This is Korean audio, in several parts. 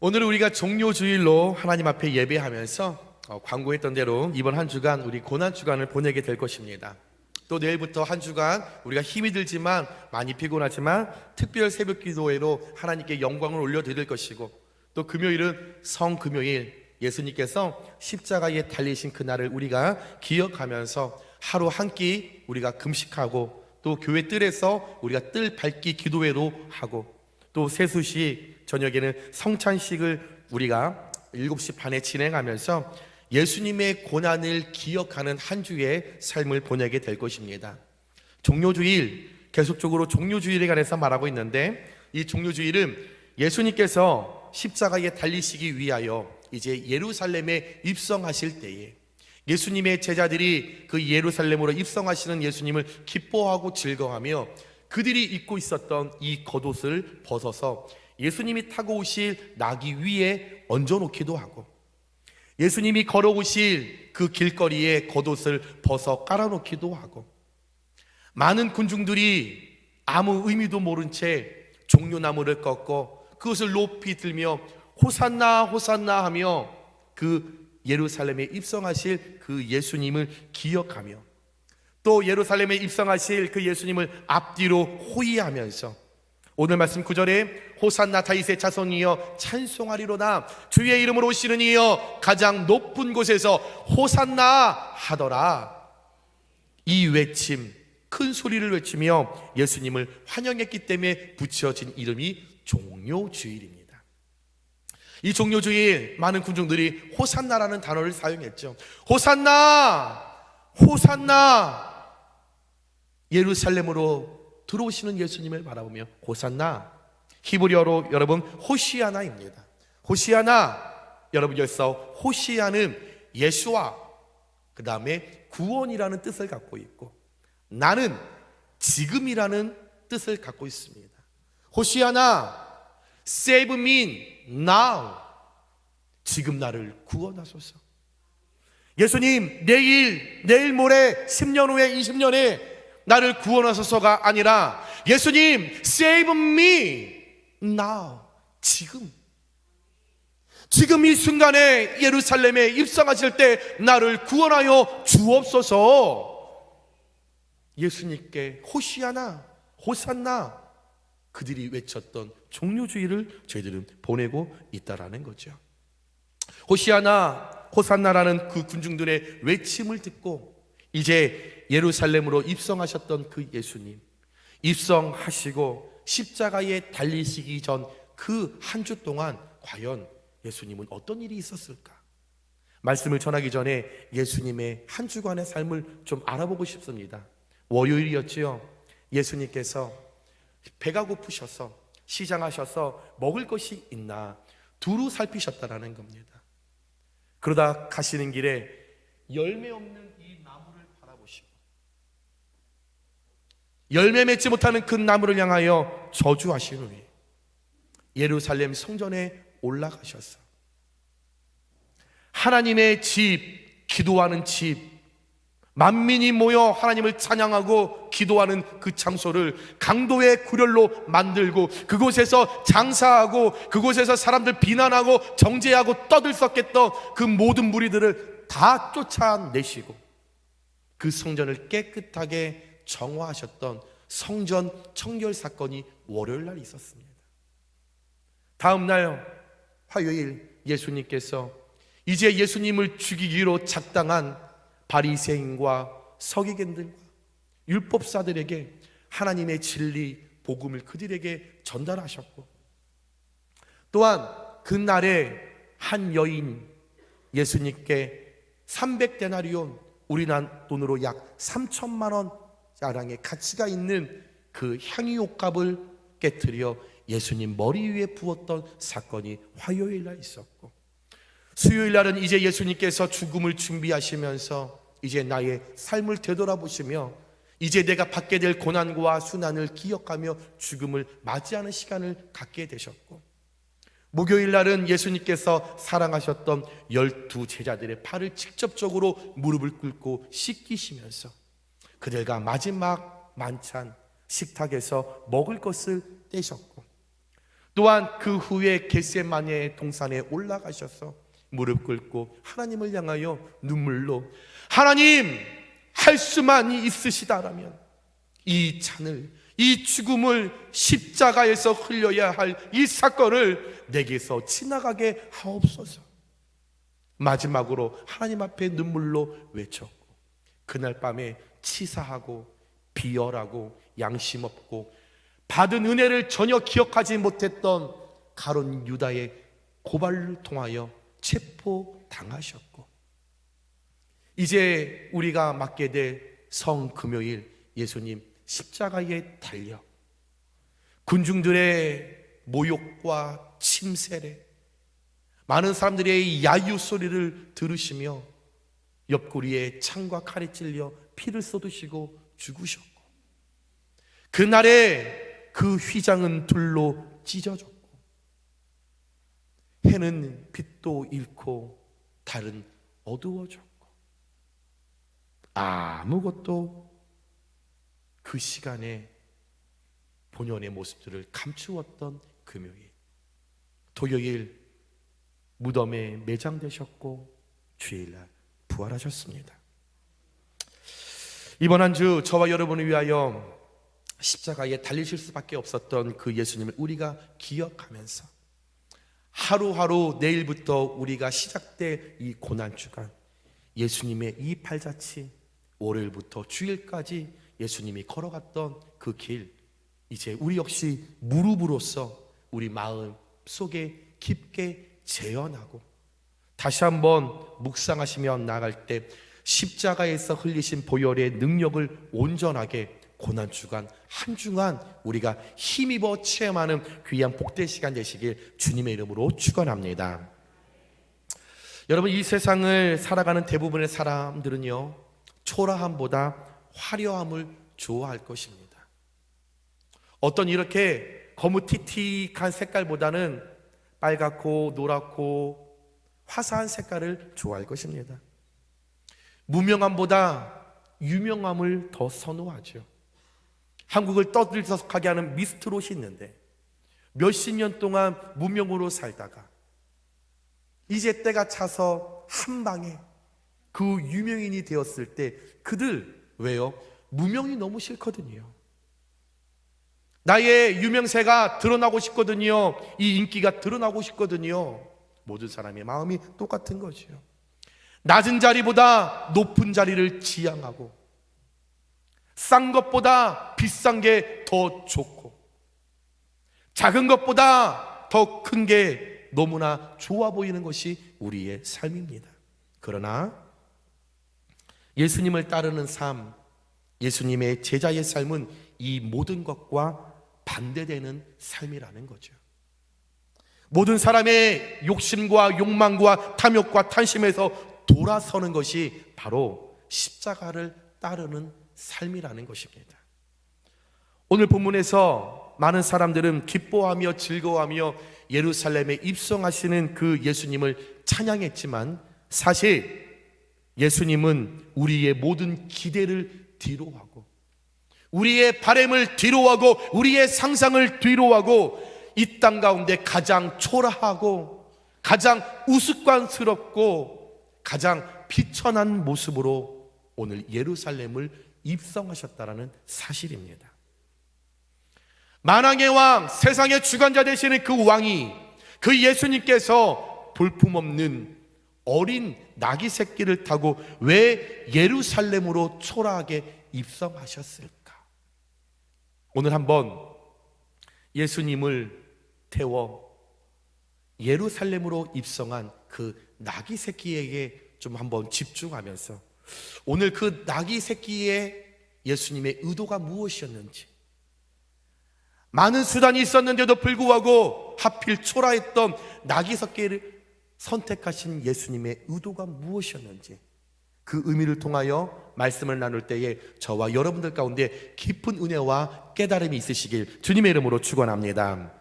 오늘은 우리가 종료주일로 하나님 앞에 예배하면서 광고했던 대로 이번 한 주간 우리 고난주간을 보내게 될 것입니다. 또 내일부터 한 주간 우리가 힘이 들지만 많이 피곤하지만 특별 새벽 기도회로 하나님께 영광을 올려드릴 것이고, 또 금요일은 성금요일, 예수님께서 십자가에 달리신 그날을 우리가 기억하면서 하루 한 끼 우리가 금식하고, 또 교회 뜰에서 우리가 뜰 밝기 기도회도 하고, 또 세수식 저녁에는 성찬식을 우리가 7시 반에 진행하면서 예수님의 고난을 기억하는 한 주의 삶을 보내게 될 것입니다. 종료주일, 계속적으로 종료주일에 관해서 말하고 있는데, 이 종료주일은 예수님께서 십자가에 달리시기 위하여 이제 예루살렘에 입성하실 때에 예수님의 제자들이 그 예루살렘으로 입성하시는 예수님을 기뻐하고 즐거워하며 그들이 입고 있었던 이 겉옷을 벗어서 예수님이 타고 오실 나귀 위에 얹어놓기도 하고, 예수님이 걸어오실 그 길거리에 겉옷을 벗어 깔아놓기도 하고, 많은 군중들이 아무 의미도 모른 채 종려나무를 꺾고 그것을 높이 들며 호산나 호산나 하며 그 예루살렘에 입성하실 그 예수님을 기억하며, 또 예루살렘에 입성하실 그 예수님을 앞뒤로 호위하면서 오늘 말씀 9절에 호산나 다윗의 자손이여 찬송하리로다, 주의 이름으로 오시는 이여 가장 높은 곳에서 호산나 하더라, 이 외침, 큰 소리를 외치며 예수님을 환영했기 때문에 붙여진 이름이 종료주일입니다. 이 종료주일 많은 군중들이 호산나라는 단어를 사용했죠. 호산나, 호산나, 예루살렘으로 들어오시는 예수님을 바라보며 호산나, 히브리어로 여러분 호시아나입니다. 호시아나, 여러분 여기서 호시아는 예수와 그 다음에 구원이라는 뜻을 갖고 있고, 나는 지금이라는 뜻을 갖고 있습니다. 호시아나, save me now, 지금 나를 구원하소서. 예수님 내일 모레 10년 후에 20년에 나를 구원하소서가 아니라 예수님 save me now, 지금 이 순간에 예루살렘에 입성하실 때 나를 구원하여 주옵소서. 예수님께 호시아나, 호산나, 그들이 외쳤던 종료주일을 저희들은 보내고 있다라는 거죠. 호시아나, 호산나라는 그 군중들의 외침을 듣고 이제 예루살렘으로 입성하셨던 그 예수님, 입성하시고 십자가에 달리시기 전 그 한 주 동안 과연 예수님은 어떤 일이 있었을까? 말씀을 전하기 전에 예수님의 한 주간의 삶을 좀 알아보고 싶습니다. 월요일이었지요. 예수님께서 배가 고프셔서 시장하셔서 먹을 것이 있나 두루 살피셨다라는 겁니다. 그러다 가시는 길에 열매 없는 이 나무를 바라보시고 열매 맺지 못하는 그 나무를 향하여 저주하신 후에 예루살렘 성전에 올라가셔서 하나님의 집, 기도하는 집, 만민이 모여 하나님을 찬양하고 기도하는 그 장소를 강도의 굴열로 만들고 그곳에서 장사하고 그곳에서 사람들 비난하고 정죄하고 떠들썩했던 그 모든 무리들을 다 쫓아내시고 그 성전을 깨끗하게 정화하셨던 성전 청결 사건이 월요일 날 있었습니다. 다음 날 화요일 예수님께서 이제 예수님을 죽이기로 작당한 바리새인과 서기관들과 율법사들에게 하나님의 진리 복음을 그들에게 전달하셨고, 또한 그날에 한 여인 예수님께 300데나리온, 우리나라 돈으로 약 3천만 원 가량의 가치가 있는 그 향유옥값을 깨뜨려 예수님 머리 위에 부었던 사건이 화요일 날 있었고, 수요일 날은 이제 예수님께서 죽음을 준비하시면서 이제 나의 삶을 되돌아보시며 이제 내가 받게 될 고난과 순환을 기억하며 죽음을 맞이하는 시간을 갖게 되셨고, 목요일 날은 예수님께서 사랑하셨던 12 제자들의 팔을 직접적으로 무릎을 꿇고 씻기시면서 그들과 마지막 만찬 식탁에서 먹을 것을 떼셨고, 또한 그 후에 겟세마네 동산에 올라가셔서 무릎 꿇고 하나님을 향하여 눈물로 하나님, 할 수만 있으시다라면 이 잔을, 이 죽음을 십자가에서 흘려야 할 이 사건을 내게서 지나가게 하옵소서. 마지막으로 하나님 앞에 눈물로 외쳤고, 그날 밤에 치사하고 비열하고 양심 없고 받은 은혜를 전혀 기억하지 못했던 가룟 유다의 고발을 통하여 체포당하셨고, 이제 우리가 맞게 될 성금요일 예수님 십자가에 달려 군중들의 모욕과 침세례, 많은 사람들의 야유 소리를 들으시며 옆구리에 창과 칼에 찔려 피를 쏟으시고 죽으셨고, 그날에 그 휘장은 둘로 찢어졌고, 해는 빛도 잃고 달은 어두워졌고, 아무것도 그 시간에 본연의 모습들을 감추었던 금요일, 토요일 무덤에 매장되셨고 주일날 부활하셨습니다. 이번 한 주 저와 여러분을 위하여 십자가에 달리실 수밖에 없었던 그 예수님을 우리가 기억하면서 하루하루 내일부터 우리가 시작될 이 고난주간, 예수님의 이 팔자취, 월요일부터 주일까지 예수님이 걸어갔던 그 길, 이제 우리 역시 무릎으로서 우리 마음 속에 깊게 재현하고 다시 한번 묵상하시며 나아갈 때 십자가에서 흘리신 보혈의 능력을 온전하게 고난주간 한 주간 우리가 힘입어 체험하는 귀한 복된 시간 되시길 주님의 이름으로 축원합니다. 여러분, 이 세상을 살아가는 대부분의 사람들은요, 초라함보다 화려함을 좋아할 것입니다. 어떤 이렇게 거무튀튀한 색깔보다는 빨갛고 노랗고 화사한 색깔을 좋아할 것입니다. 무명함보다 유명함을 더 선호하죠. 한국을 떠들썩하게 하는 미스트롯이 있는데 몇십 년 동안 무명으로 살다가 이제 때가 차서 한 방에 그 유명인이 되었을 때 그들 왜요? 무명이 너무 싫거든요. 나의 유명세가 드러나고 싶거든요. 이 인기가 드러나고 싶거든요. 모든 사람의 마음이 똑같은 거죠. 낮은 자리보다 높은 자리를 지향하고 싼 것보다 비싼 게 더 좋고 작은 것보다 더 큰 게 너무나 좋아 보이는 것이 우리의 삶입니다. 그러나 예수님을 따르는 삶, 예수님의 제자의 삶은 이 모든 것과 반대되는 삶이라는 거죠. 모든 사람의 욕심과 욕망과 탐욕과 탄심에서 돌아서는 것이 바로 십자가를 따르는 삶이라는 것입니다. 오늘 본문에서 많은 사람들은 기뻐하며 즐거워하며 예루살렘에 입성하시는 그 예수님을 찬양했지만 사실 예수님은 우리의 모든 기대를 뒤로하고 우리의 바램을 뒤로하고 우리의 상상을 뒤로하고 이 땅 가운데 가장 초라하고 가장 우스꽝스럽고 가장 비천한 모습으로 오늘 예루살렘을 입성하셨다라는 사실입니다. 만왕의 왕, 세상의 주관자 되시는 그 왕이, 그 예수님께서 볼품없는 어린 나귀 새끼를 타고 왜 예루살렘으로 초라하게 입성하셨을까? 오늘 한번 예수님을 태워 예루살렘으로 입성한 그 나귀 새끼에게 좀 한번 집중하면서 오늘 그 나귀 새끼의 예수님의 의도가 무엇이었는지, 많은 수단이 있었는데도 불구하고 하필 초라했던 나귀 새끼를 선택하신 예수님의 의도가 무엇이었는지 그 의미를 통하여 말씀을 나눌 때에 저와 여러분들 가운데 깊은 은혜와 깨달음이 있으시길 주님의 이름으로 축원합니다.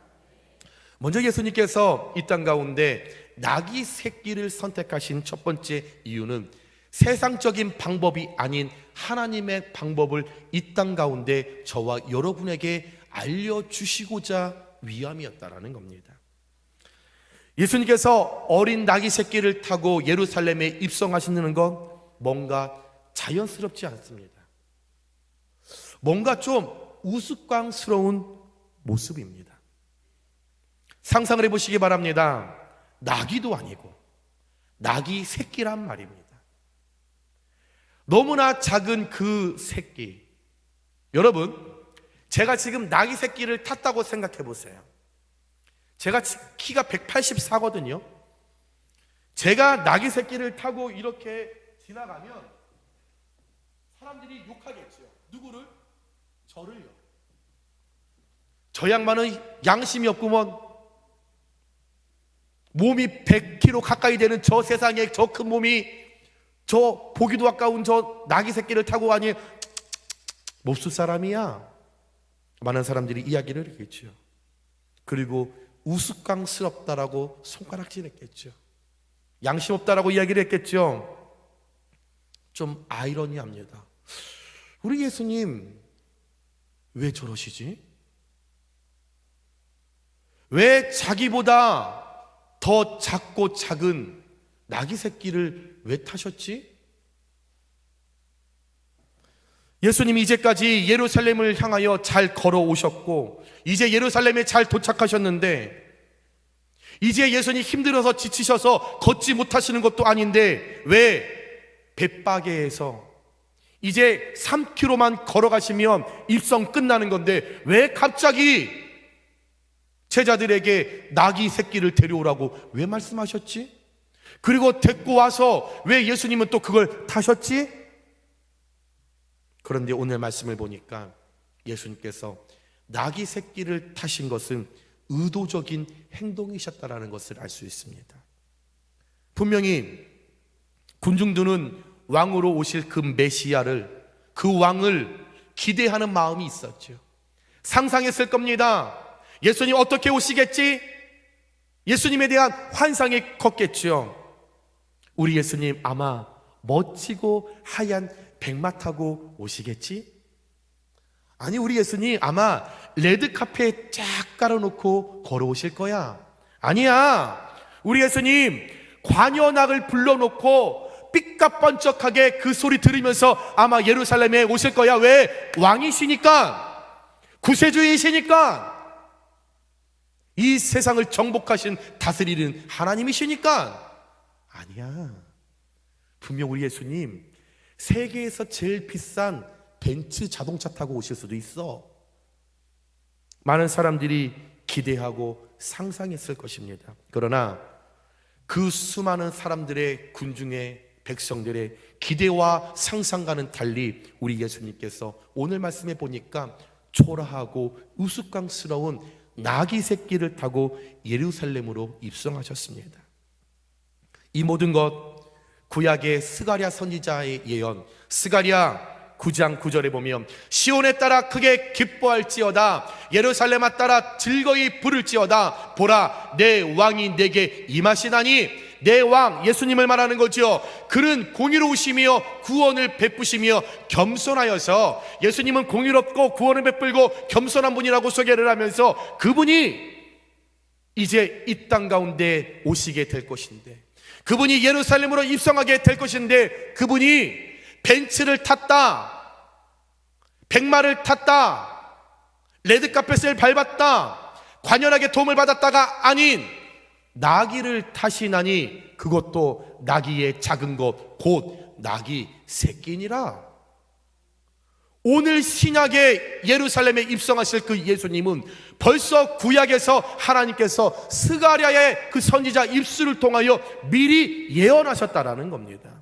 먼저 예수님께서 이 땅 가운데 나귀 새끼를 선택하신 첫 번째 이유는 세상적인 방법이 아닌 하나님의 방법을 이 땅 가운데 저와 여러분에게 알려주시고자 위함이었다라는 겁니다. 예수님께서 어린 나귀 새끼를 타고 예루살렘에 입성하시는 건 뭔가 자연스럽지 않습니다. 뭔가 좀 우스꽝스러운 모습입니다. 상상을 해보시기 바랍니다. 나귀도 아니고 나귀 새끼란 말입니다. 너무나 작은 그 새끼. 여러분, 제가 지금 나귀 새끼를 탔다고 생각해 보세요. 제가 키가 184거든요. 제가 나귀 새끼를 타고 이렇게 지나가면 사람들이 욕하겠죠. 누구를? 저를요. 저 양반은 양심이 없구먼. 몸이 100kg 가까이 되는 저 세상에 저 큰 몸이 저 보기도 아까운 저 나귀 새끼를 타고 가니 몹쓸 사람이야. 많은 사람들이 이야기를 했겠죠. 그리고 우스꽝스럽다라고 손가락질했겠죠. 양심 없다라고 이야기를 했겠죠. 좀 아이러니합니다. 우리 예수님 왜 저러시지? 왜 자기보다 더 작고 작은 나귀 새끼를 왜 타셨지? 예수님이 이제까지 예루살렘을 향하여 잘 걸어오셨고 이제 예루살렘에 잘 도착하셨는데 이제 예수님이 힘들어서 지치셔서 걷지 못하시는 것도 아닌데 왜 벳바게에서 이제 3km만 걸어가시면 입성 끝나는 건데 왜 갑자기 제자들에게 나귀 새끼를 데려오라고 왜 말씀하셨지? 그리고 데리고 와서 왜 예수님은 또 그걸 타셨지? 그런데 오늘 말씀을 보니까 예수님께서 나귀 새끼를 타신 것은 의도적인 행동이셨다라는 것을 알 수 있습니다. 분명히 군중들은 왕으로 오실 그 메시아를, 그 왕을 기대하는 마음이 있었죠. 상상했을 겁니다. 예수님 어떻게 오시겠지? 예수님에 대한 환상이 컸겠죠. 우리 예수님 아마 멋지고 하얀 백마 타고 오시겠지? 아니, 우리 예수님 아마 레드카페에 쫙 깔아놓고 걸어오실 거야. 아니야. 우리 예수님 관현악을 불러놓고 삐까뻔쩍하게 그 소리 들으면서 아마 예루살렘에 오실 거야. 왜? 왕이시니까, 구세주이시니까, 이 세상을 정복하신 다스리는 하나님이시니까. 아니야. 분명 우리 예수님 세계에서 제일 비싼 벤츠 자동차 타고 오실 수도 있어. 많은 사람들이 기대하고 상상했을 것입니다. 그러나 그 수많은 사람들의 군중의 백성들의 기대와 상상과는 달리 우리 예수님께서 오늘 말씀에 보니까 초라하고 우스꽝스러운 나귀 새끼를 타고 예루살렘으로 입성하셨습니다. 이 모든 것 구약의 스가랴 선지자의 예언, 스가랴 9장 9절에 보면 시온에 따라 크게 기뻐할지어다, 예루살렘에 따라 즐거이 부를지어다. 보라, 내 왕이 내게 임하시나니. 내 왕, 예수님을 말하는 거죠. 그는 공의로우시며 구원을 베푸시며 겸손하여서, 예수님은 공의롭고 구원을 베풀고 겸손한 분이라고 소개를 하면서 그분이 이제 이 땅 가운데 오시게 될 것인데, 그분이 예루살렘으로 입성하게 될 것인데, 그분이 벤츠를 탔다, 백마를 탔다, 레드카펫을 밟았다, 관연하게 도움을 받았다가 아닌 나귀를 타시나니 그것도 나귀의 작은 것 곧 나귀 새끼니라. 오늘 신약의 예루살렘에 입성하실 그 예수님은 벌써 구약에서 하나님께서 스가랴의 그 선지자 입술을 통하여 미리 예언하셨다라는 겁니다.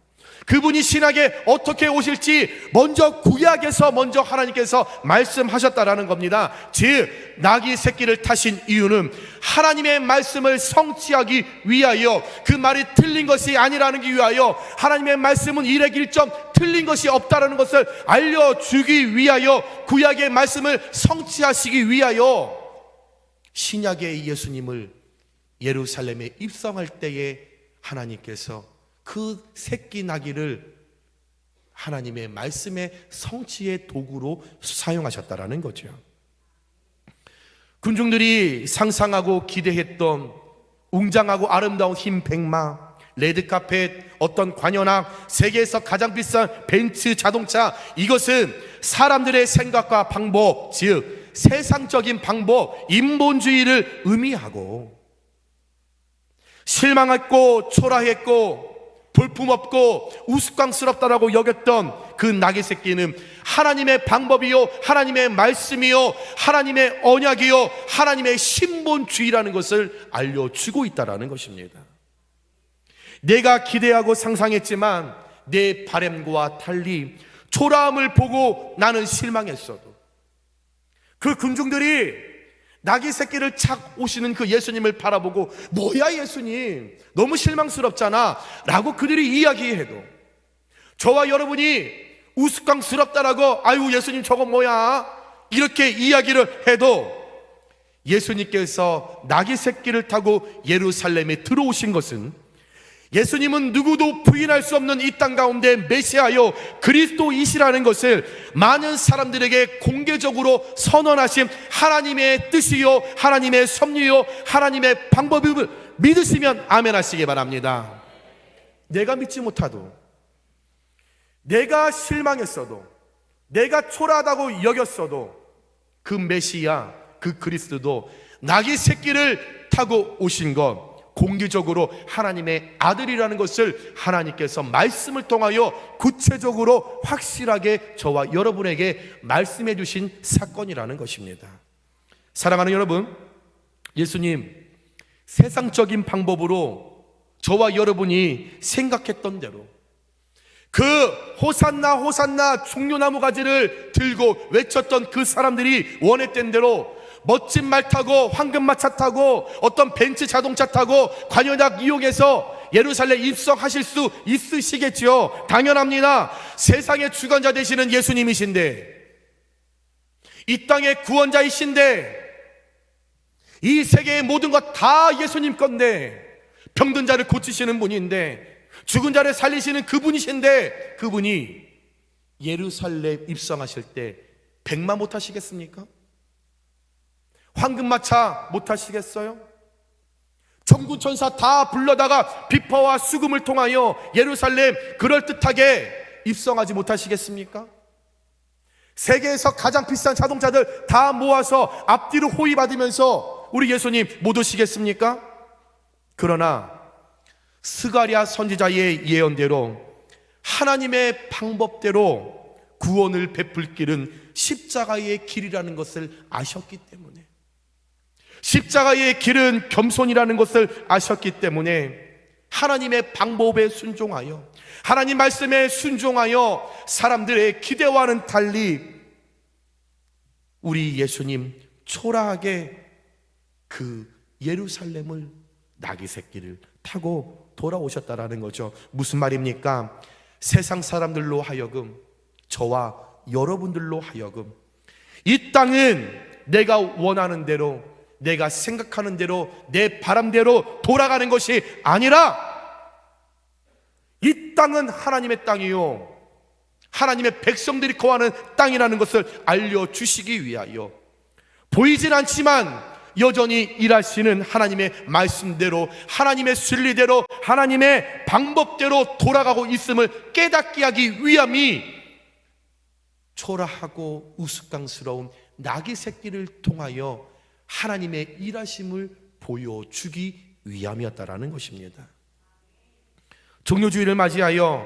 그분이 신약에 어떻게 오실지 먼저 구약에서 먼저 하나님께서 말씀하셨다라는 겁니다. 즉 나귀 새끼를 타신 이유는 하나님의 말씀을 성취하기 위하여, 그 말이 틀린 것이 아니라는 게 위하여, 하나님의 말씀은 일액일점 틀린 것이 없다라는 것을 알려주기 위하여, 구약의 말씀을 성취하시기 위하여 신약의 예수님을 예루살렘에 입성할 때에 하나님께서 그 새끼 나귀를 하나님의 말씀의 성취의 도구로 사용하셨다라는 거죠. 군중들이 상상하고 기대했던 웅장하고 아름다운 흰 백마, 레드카펫, 어떤 관현악, 세계에서 가장 비싼 벤츠 자동차, 이것은 사람들의 생각과 방법, 즉 세상적인 방법, 인본주의를 의미하고, 실망했고 초라했고 볼품없고 우스꽝스럽다라고 여겼던 그 낙의 새끼는 하나님의 방법이요, 하나님의 말씀이요, 하나님의 언약이요, 하나님의 신본주의라는 것을 알려주고 있다라는 것입니다. 내가 기대하고 상상했지만 내 바램과 달리 초라함을 보고 나는 실망했어도, 그 군중들이 낙의 새끼를 착 오시는 그 예수님을 바라보고 뭐야 예수님 너무 실망스럽잖아 라고 그들이 이야기해도, 저와 여러분이 우스꽝스럽다라고 아유 예수님 저거 뭐야 이렇게 이야기를 해도, 예수님께서 낙의 새끼를 타고 예루살렘에 들어오신 것은 예수님은 누구도 부인할 수 없는 이 땅 가운데 메시아요 그리스도이시라는 것을 많은 사람들에게 공개적으로 선언하신 하나님의 뜻이요, 하나님의 섭리요, 하나님의 방법을 믿으시면 아멘 하시기 바랍니다. 내가 믿지 못하도, 내가 실망했어도, 내가 초라하다고 여겼어도 그 메시아, 그 그리스도도 낙의 새끼를 타고 오신 것, 공개적으로 하나님의 아들이라는 것을 하나님께서 말씀을 통하여 구체적으로 확실하게 저와 여러분에게 말씀해 주신 사건이라는 것입니다. 사랑하는 여러분, 예수님 세상적인 방법으로 저와 여러분이 생각했던 대로 그 호산나 호산나 종려나무 가지를 들고 외쳤던 그 사람들이 원했던 대로 멋진 말 타고 황금마차 타고 어떤 벤츠 자동차 타고 관현악 이용해서 예루살렘 입성하실 수 있으시겠지요. 당연합니다. 세상의 주관자 되시는 예수님이신데, 이 땅의 구원자이신데, 이 세계의 모든 것 다 예수님 건데, 병든 자를 고치시는 분인데, 죽은 자를 살리시는 그분이신데, 그분이 예루살렘 입성하실 때 백마 못 하시겠습니까? 황금마차 못 하시겠어요? 천군천사 다 불러다가 비파와 수금을 통하여 예루살렘 그럴듯하게 입성하지 못하시겠습니까? 세계에서 가장 비싼 자동차들 다 모아서 앞뒤로 호위받으면서 우리 예수님 못 오시겠습니까? 그러나 스가랴 선지자의 예언대로 하나님의 방법대로 구원을 베풀 길은 십자가의 길이라는 것을 아셨기 때문에, 십자가의 길은 겸손이라는 것을 아셨기 때문에 하나님의 방법에 순종하여, 하나님 말씀에 순종하여 사람들의 기대와는 달리 우리 예수님 초라하게 그 예루살렘을 낙의 새끼를 타고 돌아오셨다라는 거죠. 무슨 말입니까? 세상 사람들로 하여금, 저와 여러분들로 하여금 이 땅은 내가 원하는 대로, 내가 생각하는 대로, 내 바람대로 돌아가는 것이 아니라 이 땅은 하나님의 땅이요, 하나님의 백성들이 거하는 땅이라는 것을 알려주시기 위하여 보이진 않지만 여전히 일하시는 하나님의 말씀대로, 하나님의 순리대로, 하나님의 방법대로 돌아가고 있음을 깨닫게 하기 위함이 초라하고 우스꽝스러운 낙의 새끼를 통하여 하나님의 일하심을 보여주기 위함이었다라는 것입니다. 종료주의를 맞이하여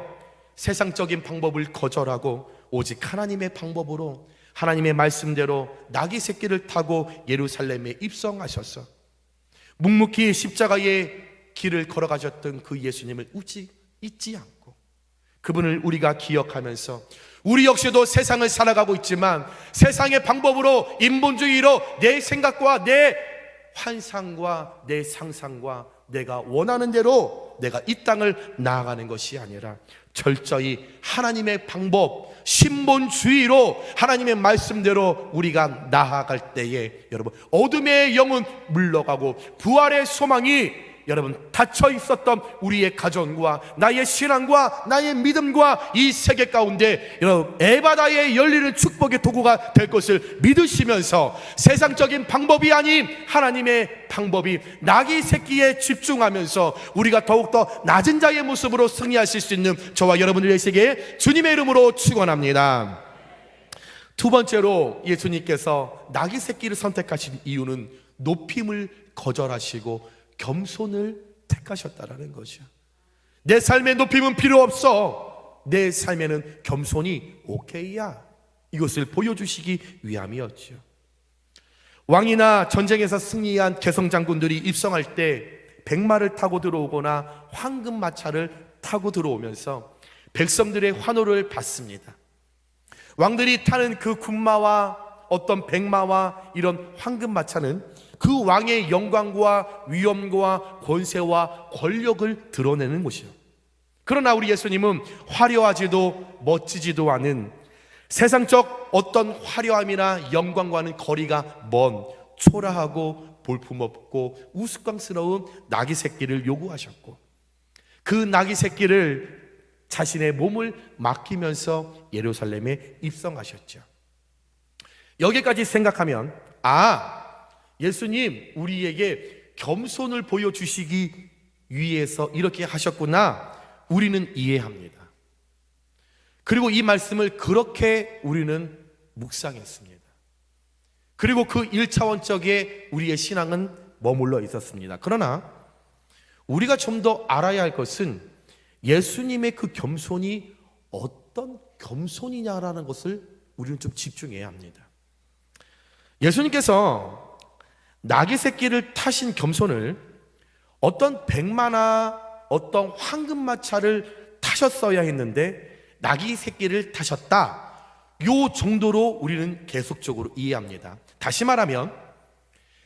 세상적인 방법을 거절하고 오직 하나님의 방법으로, 하나님의 말씀대로 낙의 새끼를 타고 예루살렘에 입성하셔서 묵묵히 십자가의 길을 걸어가셨던 그 예수님을 잊지 않고 그분을 우리가 기억하면서 우리 역시도 세상을 살아가고 있지만 세상의 방법으로, 인본주의로 내 생각과 내 환상과 내 상상과 내가 원하는 대로 내가 이 땅을 나아가는 것이 아니라 철저히 하나님의 방법, 신본주의로 하나님의 말씀대로 우리가 나아갈 때에 여러분 어둠의 영은 물러가고 부활의 소망이 여러분, 닫혀 있었던 우리의 가정과 나의 신앙과 나의 믿음과 이 세계 가운데 여러분 에바다의 열리는 축복의 도구가 될 것을 믿으시면서 세상적인 방법이 아닌 하나님의 방법이 나귀 새끼에 집중하면서 우리가 더욱더 낮은 자의 모습으로 승리하실 수 있는 저와 여러분들 되시기에 주님의 이름으로 축원합니다. 두 번째로 예수님께서 나귀 새끼를 선택하신 이유는 높임을 거절하시고 겸손을 택하셨다라는 것이야. 내 삶에 높임은 필요 없어. 내 삶에는 겸손이 오케이야. 이것을 보여주시기 위함이었죠. 왕이나 전쟁에서 승리한 개성장군들이 입성할 때 백마를 타고 들어오거나 황금마차를 타고 들어오면서 백성들의 환호를 받습니다. 왕들이 타는 그 군마와 어떤 백마와 이런 황금마차는 그 왕의 영광과 위엄과 권세와 권력을 드러내는 곳이요. 그러나 우리 예수님은 화려하지도 멋지지도 않은 세상적 어떤 화려함이나 영광과는 거리가 먼 초라하고 볼품없고 우스꽝스러운 나귀 새끼를 요구하셨고, 그 나귀 새끼를 자신의 몸을 맡기면서 예루살렘에 입성하셨죠. 여기까지 생각하면 예수님 우리에게 겸손을 보여주시기 위해서 이렇게 하셨구나, 우리는 이해합니다. 그리고 이 말씀을 그렇게 우리는 묵상했습니다. 그리고 그 1차원적에 우리의 신앙은 머물러 있었습니다. 그러나 우리가 좀 더 알아야 할 것은 예수님의 그 겸손이 어떤 겸손이냐라는 것을 우리는 좀 집중해야 합니다. 예수님께서 나귀 새끼를 타신 겸손을 어떤 백마나 어떤 황금마차를 타셨어야 했는데 나귀 새끼를 타셨다, 요 정도로 우리는 계속적으로 이해합니다. 다시 말하면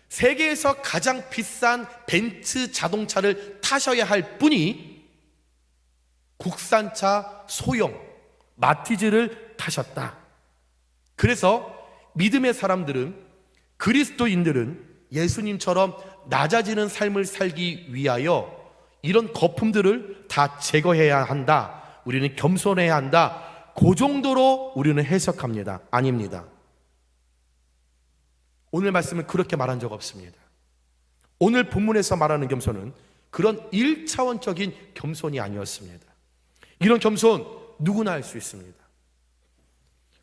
세계에서 가장 비싼 벤츠 자동차를 타셔야 할 분이 국산차 소형 마티즈를 타셨다. 그래서 믿음의 사람들은, 그리스도인들은 예수님처럼 낮아지는 삶을 살기 위하여 이런 거품들을 다 제거해야 한다, 우리는 겸손해야 한다, 그 정도로 우리는 해석합니다. 아닙니다. 오늘 말씀은 그렇게 말한 적 없습니다. 오늘 본문에서 말하는 겸손은 그런 1차원적인 겸손이 아니었습니다. 이런 겸손 누구나 할 수 있습니다.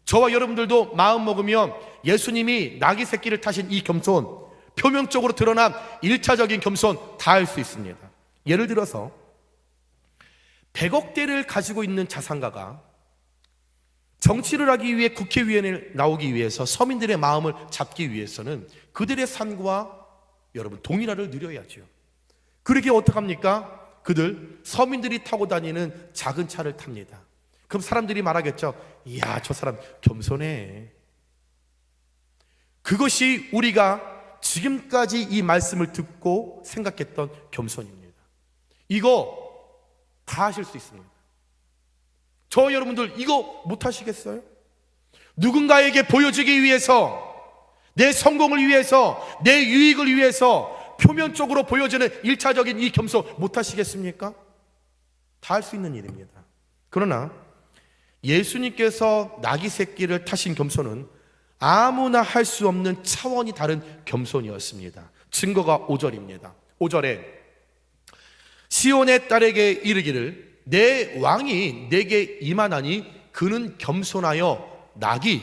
저와 여러분들도 마음 먹으면 예수님이 나귀 새끼를 타신 이 겸손, 표면적으로 드러난 1차적인 겸손 다 할 수 있습니다. 예를 들어서 100억대를 가지고 있는 자산가가 정치를 하기 위해 국회의원에 나오기 위해서 서민들의 마음을 잡기 위해서는 그들의 삶과 여러분 동일화를 누려야죠. 그러기에 어떡합니까? 그들 서민들이 타고 다니는 작은 차를 탑니다. 그럼 사람들이 말하겠죠. 이야, 저 사람 겸손해. 그것이 우리가 지금까지 이 말씀을 듣고 생각했던 겸손입니다. 이거 다 하실 수 있습니다. 저 여러분들 이거 못 하시겠어요? 누군가에게 보여주기 위해서, 내 성공을 위해서, 내 유익을 위해서 표면적으로 보여지는 1차적인 이 겸손 못 하시겠습니까? 다 할 수 있는 일입니다. 그러나 예수님께서 나귀 새끼를 타신 겸손은 아무나 할 수 없는 차원이 다른 겸손이었습니다. 증거가 5절입니다. 5절에 시온의 딸에게 이르기를 내 왕이 내게 임하나니 그는 겸손하여 나귀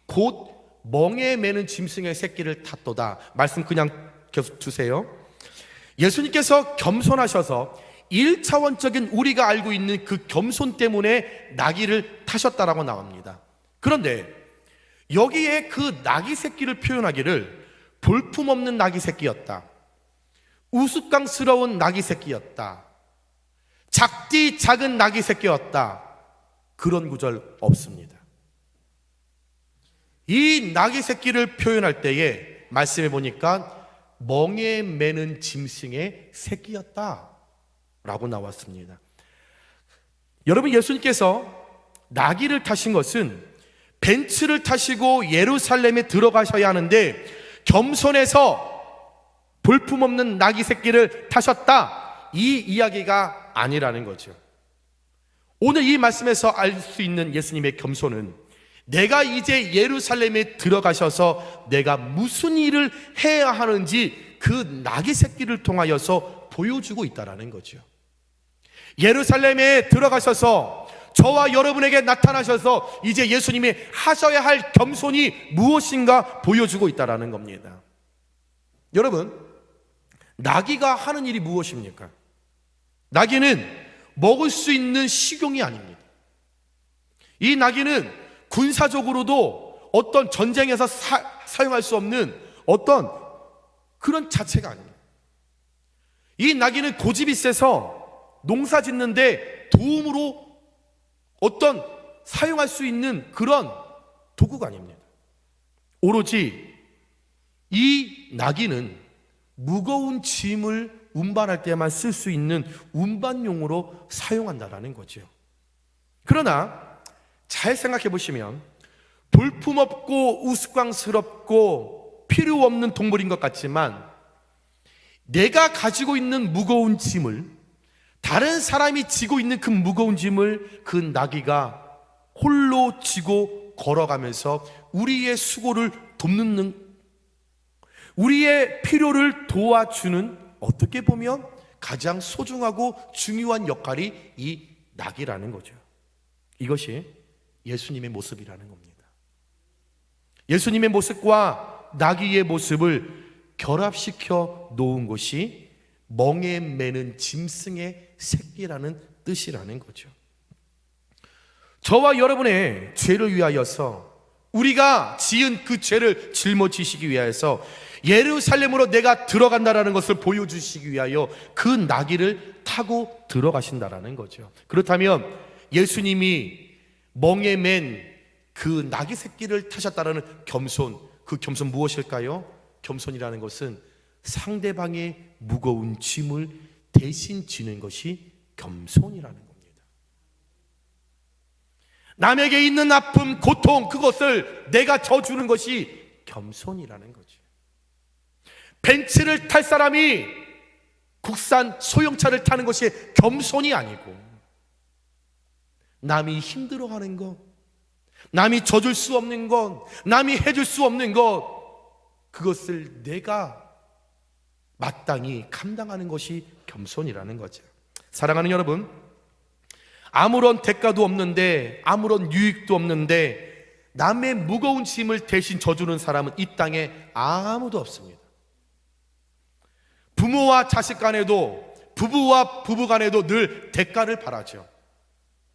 곧 멍에 매는 짐승의 새끼를 탔도다. 말씀 그냥 계속 주세요. 예수님께서 겸손하셔서 1차원적인 우리가 알고 있는 그 겸손 때문에 나귀를 타셨다라고 나옵니다. 그런데 여기에 그 나귀 새끼를 표현하기를 볼품없는 나귀 새끼였다, 우스꽝스러운 나귀 새끼였다, 작디 작은 나귀 새끼였다, 그런 구절 없습니다. 이 나귀 새끼를 표현할 때에 말씀해 보니까 멍에 매는 짐승의 새끼였다 라고 나왔습니다. 여러분, 예수님께서 나귀를 타신 것은 벤츠를 타시고 예루살렘에 들어가셔야 하는데 겸손해서 볼품없는 나귀 새끼를 타셨다, 이 이야기가 아니라는 거죠. 오늘 이 말씀에서 알 수 있는 예수님의 겸손은 내가 이제 예루살렘에 들어가셔서 내가 무슨 일을 해야 하는지 그 나귀 새끼를 통하여서 보여주고 있다는 거죠. 예루살렘에 들어가셔서 저와 여러분에게 나타나셔서 이제 예수님이 하셔야 할 겸손이 무엇인가 보여주고 있다는 겁니다. 여러분, 나귀가 하는 일이 무엇입니까? 나귀는 먹을 수 있는 식용이 아닙니다. 이 나귀는 군사적으로도 어떤 전쟁에서 사용할 수 없는 어떤 그런 자체가 아닙니다. 이 나귀는 고집이 세서 농사 짓는데 도움으로 어떤 사용할 수 있는 그런 도구가 아닙니다. 오로지 이 나귀는 무거운 짐을 운반할 때만 쓸 수 있는 운반용으로 사용한다라는 거죠. 그러나 잘 생각해 보시면 볼품없고 우스꽝스럽고 필요 없는 동물인 것 같지만 내가 가지고 있는 무거운 짐을 다른 사람이 지고 있는 그 무거운 짐을 그 나귀가 홀로 지고 걸어가면서 우리의 수고를 돕는, 우리의 필요를 도와주는, 어떻게 보면 가장 소중하고 중요한 역할이 이 나귀라는 거죠. 이것이 예수님의 모습이라는 겁니다. 예수님의 모습과 나귀의 모습을 결합시켜 놓은 것이 멍에 매는 짐승의 새끼라는 뜻이라는 거죠. 저와 여러분의 죄를 위하여서, 우리가 지은 그 죄를 짊어지시기 위하여서 예루살렘으로 내가 들어간다라는 것을 보여주시기 위하여 그 나귀를 타고 들어가신다라는 거죠. 그렇다면 예수님이 멍에 맨 그 나귀 새끼를 타셨다라는 겸손, 그 겸손 무엇일까요? 겸손이라는 것은 상대방의 무거운 짐을 대신 지는 것이 겸손이라는 겁니다. 남에게 있는 아픔, 고통, 그것을 내가 져주는 것이 겸손이라는 거죠. 벤츠를 탈 사람이 국산 소형차를 타는 것이 겸손이 아니고, 남이 힘들어하는 것, 남이 져줄 수 없는 것, 남이 해줄 수 없는 것, 그것을 내가 마땅히 감당하는 것이 겸손이라는 거죠. 사랑하는 여러분, 아무런 대가도 없는데, 아무런 유익도 없는데 남의 무거운 짐을 대신 져주는 사람은 이 땅에 아무도 없습니다. 부모와 자식 간에도, 부부와 부부 간에도 늘 대가를 바라죠.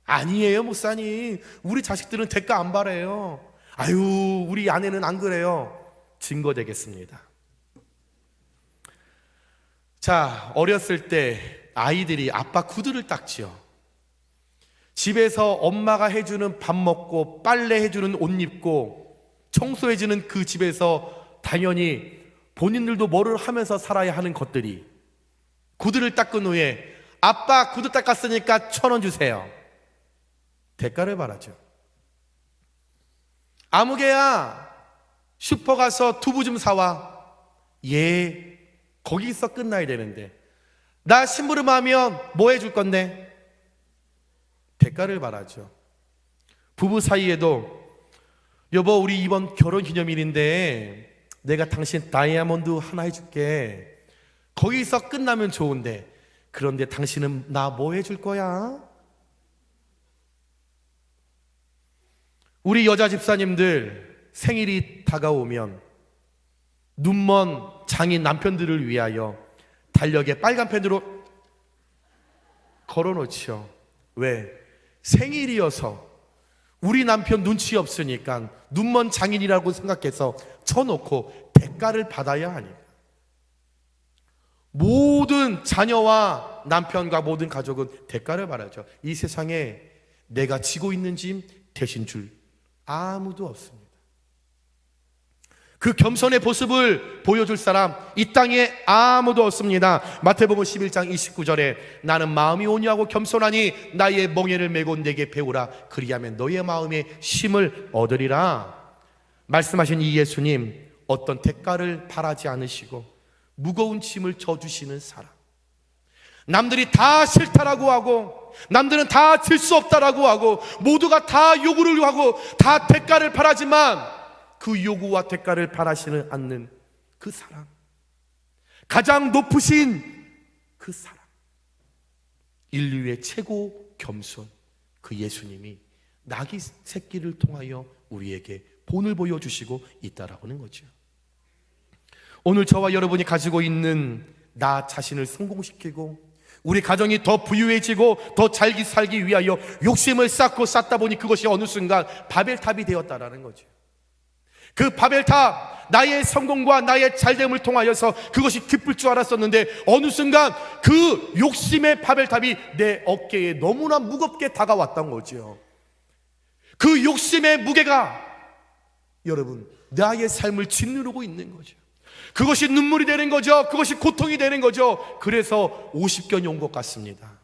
아니에요, 목사님. 우리 자식들은 대가 안 바라요. 아유, 우리 아내는 안 그래요. 증거되겠습니다. 자, 어렸을 때 아이들이 아빠 구두를 닦지요. 집에서 엄마가 해주는 밥 먹고 빨래 해주는 옷 입고 청소해주는 그 집에서 당연히 본인들도 뭐를 하면서 살아야 하는 것들이, 구두를 닦은 후에 아빠 구두 닦았으니까 1,000원 주세요. 대가를 바라죠. 아무개야, 슈퍼 가서 두부 좀 사와. 예, 거기서 끝나야 되는데 나 심부름하면 뭐 해줄 건데? 대가를 바라죠. 부부 사이에도 여보, 우리 이번 결혼기념일인데 내가 당신 다이아몬드 하나 해줄게. 거기서 끝나면 좋은데, 그런데 당신은 나 뭐 해줄 거야? 우리 여자 집사님들 생일이 다가오면 눈먼 장인 남편들을 위하여 달력에 빨간 펜으로 걸어놓지요. 왜? 생일이어서 우리 남편 눈치 없으니까 눈먼 장인이라고 생각해서 쳐놓고 대가를 받아야 하니까. 모든 자녀와 남편과 모든 가족은 대가를 받아야죠. 이 세상에 내가 지고 있는 짐 대신 줄 아무도 없습니다. 그 겸손의 모습을 보여줄 사람 이 땅에 아무도 없습니다. 마태복음 11장 29절에 나는 마음이 온유하고 겸손하니 나의 멍에를 메고 내게 배우라. 그리하면 너의 마음에 쉼을 얻으리라. 말씀하신 이 예수님, 어떤 대가를 바라지 않으시고 무거운 짐을 져주시는 사람, 남들이 다 싫다라고 하고, 남들은 다 질 수 없다라고 하고, 모두가 다 요구를 하고 다 대가를 바라지만 그 요구와 대가를 바라시는 않는 그 사랑, 가장 높으신 그 사랑, 인류의 최고 겸손 그 예수님이 나귀 새끼를 통하여 우리에게 본을 보여주시고 있다라고 하는 거죠. 오늘 저와 여러분이 가지고 있는 나 자신을 성공시키고 우리 가정이 더 부유해지고 더 잘 살기 위하여 욕심을 쌓다 보니 그것이 어느 순간 바벨탑이 되었다라는 거죠. 그 바벨탑, 나의 성공과 나의 잘됨을 통하여서 그것이 기쁠 줄 알았었는데 어느 순간 그 욕심의 바벨탑이 내 어깨에 너무나 무겁게 다가왔던 거죠. 그 욕심의 무게가 여러분 나의 삶을 짓누르고 있는 거죠. 그것이 눈물이 되는 거죠. 그것이 고통이 되는 거죠. 그래서 50견이 온 것 같습니다.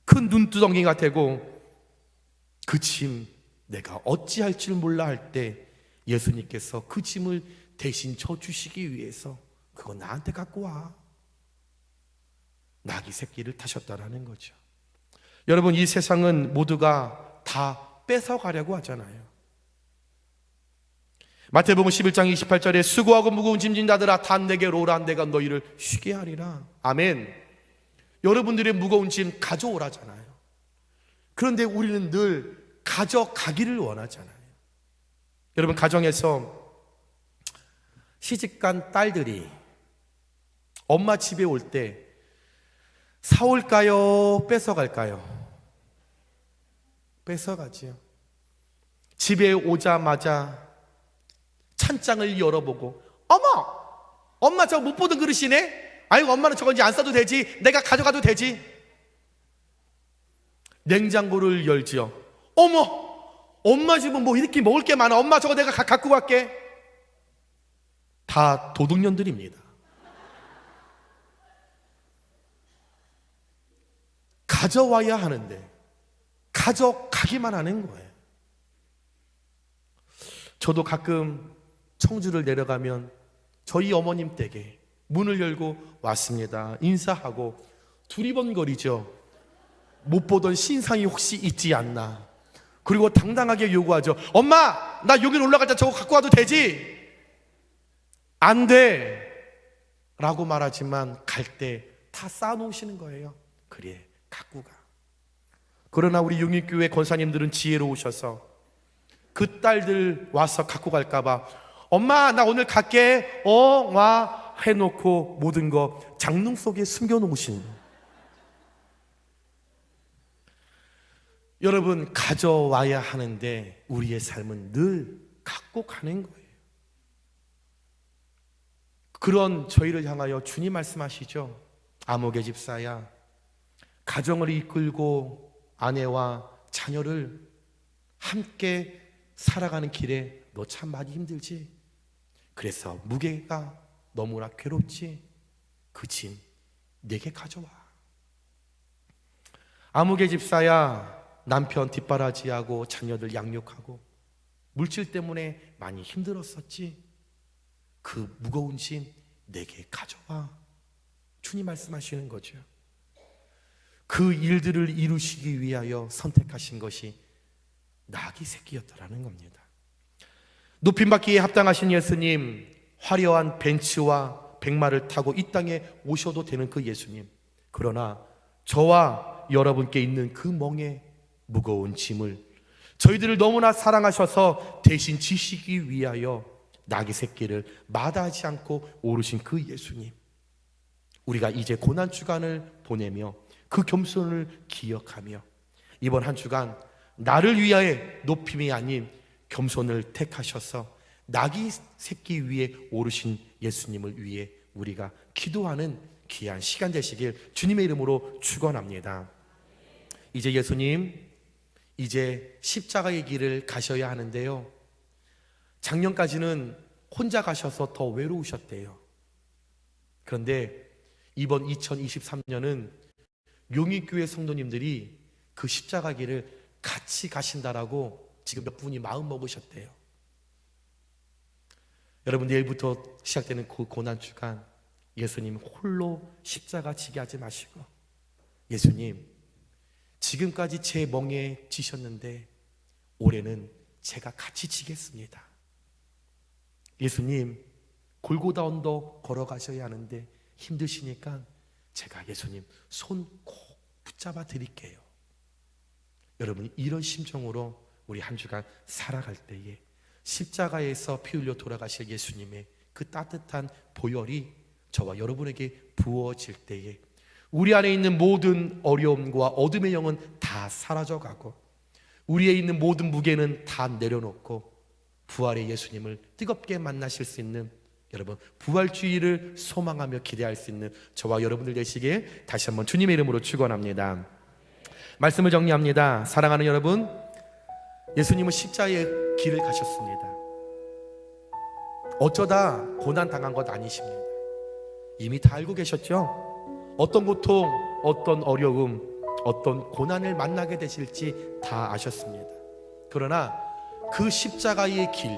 큰 눈두덩이가 되고 그 짐 내가 어찌할 줄 몰라 할 때 예수님께서 그 짐을 대신 져주시기 위해서 그거 나한테 갖고 와, 나귀 새끼를 타셨다라는 거죠. 여러분, 이 세상은 모두가 다 뺏어가려고 하잖아요. 마태복음 11장 28절에 수고하고 무거운 짐진 자들아 다 내게로 오라, 내가 너희를 쉬게 하리라. 아멘. 여러분들의 무거운 짐 가져오라잖아요. 그런데 우리는 늘 가져가기를 원하잖아요. 여러분, 가정에서 시집간 딸들이 엄마 집에 올 때 사올까요? 뺏어갈까요? 뺏어가지요. 집에 오자마자 찬장을 열어보고 엄마 저거 못 보던 그릇이네? 아이고 엄마는 저거 이제 안 써도 되지, 내가 가져가도 되지. 냉장고를 열지요. 엄마 집은 뭐 이렇게 먹을 게 많아, 엄마 저거 내가 갖고 갈게. 다 도둑년들입니다. 가져와야 하는데 가져가기만 하는 거예요. 저도 가끔 청주를 내려가면 저희 어머님 댁에 문을 열고 왔습니다. 인사하고 두리번거리죠. 못 보던 신상이 혹시 있지 않나. 그리고 당당하게 요구하죠. 엄마, 나 여기 올라갈 때 저거 갖고 와도 되지? 안 돼 라고 말하지만 갈 때 다 쌓아놓으시는 거예요. 그래, 갖고 가. 그러나 우리 용인교회 권사님들은 지혜로우셔서 그 딸들 와서 갖고 갈까봐 엄마 나 오늘 갈게 와 해놓고 모든 거 장롱 속에 숨겨놓으신. 여러분, 가져와야 하는데 우리의 삶은 늘 갖고 가는 거예요. 그런 저희를 향하여 주님 말씀하시죠. 아모개 집사야, 가정을 이끌고 아내와 자녀를 함께 살아가는 길에 너 참 많이 힘들지? 그래서 무게가 너무나 괴롭지? 그 짐 내게 가져와. 아무개 집사야, 남편 뒷바라지하고 자녀들 양육하고 물질 때문에 많이 힘들었었지? 그 무거운 짐 내게 가져와. 주님 말씀하시는 거죠. 그 일들을 이루시기 위하여 선택하신 것이 나귀 새끼였다라는 겁니다. 높임받기에 합당하신 예수님, 화려한 벤츠와 백마를 타고 이 땅에 오셔도 되는 그 예수님, 그러나 저와 여러분께 있는 그 멍에 무거운 짐을 저희들을 너무나 사랑하셔서 대신 지시기 위하여 나귀 새끼를 마다하지 않고 오르신 그 예수님, 우리가 이제 고난주간을 보내며 그 겸손을 기억하며 이번 한 주간 나를 위하여 높임이 아닌 겸손을 택하셔서 나귀 새끼 위에 오르신 예수님을 위해 우리가 기도하는 귀한 시간 되시길 주님의 이름으로 축원합니다. 이제 예수님, 이제 십자가의 길을 가셔야 하는데요, 작년까지는 혼자 가셔서 더 외로우셨대요. 그런데 이번 2023년은 용인교회 성도님들이 그 십자가 길을 같이 가신다라고 지금 몇 분이 마음 먹으셨대요. 여러분, 내일부터 시작되는 그 고난주간 예수님 홀로 십자가 지게 하지 마시고, 예수님 지금까지 제 멍에 지셨는데 올해는 제가 같이 지겠습니다. 예수님 골고다 언덕 걸어가셔야 하는데 힘드시니까 제가 예수님 손 꼭 붙잡아 드릴게요. 여러분, 이런 심정으로 우리 한 주간 살아갈 때에 십자가에서 피 흘려 돌아가실 예수님의 그 따뜻한 보혈이 저와 여러분에게 부어질 때에 우리 안에 있는 모든 어려움과 어둠의 영은 다 사라져가고 우리에 있는 모든 무게는 다 내려놓고 부활의 예수님을 뜨겁게 만나실 수 있는, 여러분 부활주의를 소망하며 기대할 수 있는 저와 여러분들 되시길 다시 한번 주님의 이름으로 축원합니다. 말씀을 정리합니다. 사랑하는 여러분, 예수님은 십자가의 길을 가셨습니다. 어쩌다 고난 당한 것 아니십니다. 이미 다 알고 계셨죠? 어떤 고통, 어떤 어려움, 어떤 고난을 만나게 되실지 다 아셨습니다. 그러나 그 십자가의 길,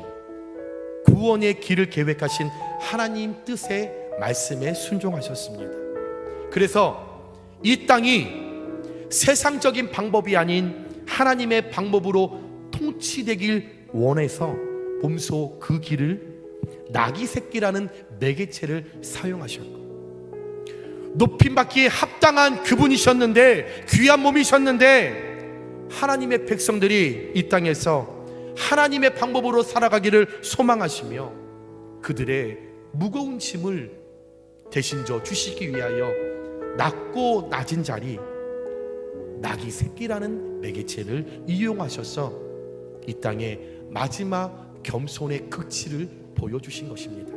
구원의 길을 계획하신 하나님 뜻의 말씀에 순종하셨습니다. 그래서 이 땅이 세상적인 방법이 아닌 하나님의 방법으로 통치되길 원해서 몸소 그 길을 나귀 새끼라는 매개체를 사용하셨고, 높임받기에 합당한 그분이셨는데, 귀한 몸이셨는데 하나님의 백성들이 이 땅에서 하나님의 방법으로 살아가기를 소망하시며 그들의 무거운 짐을 대신 져 주시기 위하여 낮고 낮은 자리, 나귀 새끼라는 매개체를 이용하셔서 이 땅에 마지막 겸손의 극치를 보여주신 것입니다.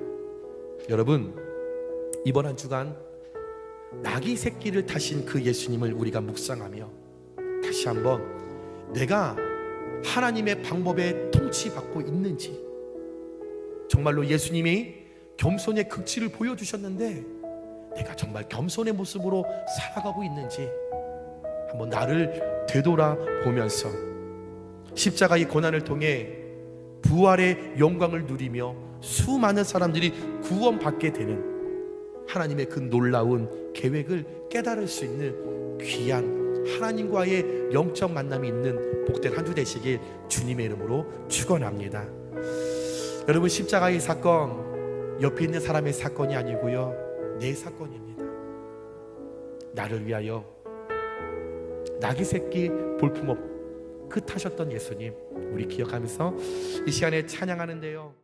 여러분, 이번 한 주간 나귀 새끼를 타신 그 예수님을 우리가 묵상하며 다시 한번 내가 하나님의 방법에 통치받고 있는지, 정말로 예수님이 겸손의 극치를 보여주셨는데 내가 정말 겸손의 모습으로 살아가고 있는지 한번 나를 되돌아보면서 십자가의 고난을 통해 부활의 영광을 누리며 수많은 사람들이 구원받게 되는 하나님의 그 놀라운 계획을 깨달을 수 있는 귀한 하나님과의 영적 만남이 있는 복된 한 주 되시길 주님의 이름으로 축원합니다. 여러분, 십자가의 사건 옆에 있는 사람의 사건이 아니고요, 내 사건입니다. 나를 위하여 나귀 새끼 볼품없 그 타셨던 예수님, 우리 기억하면서 이 시간에 찬양하는데요.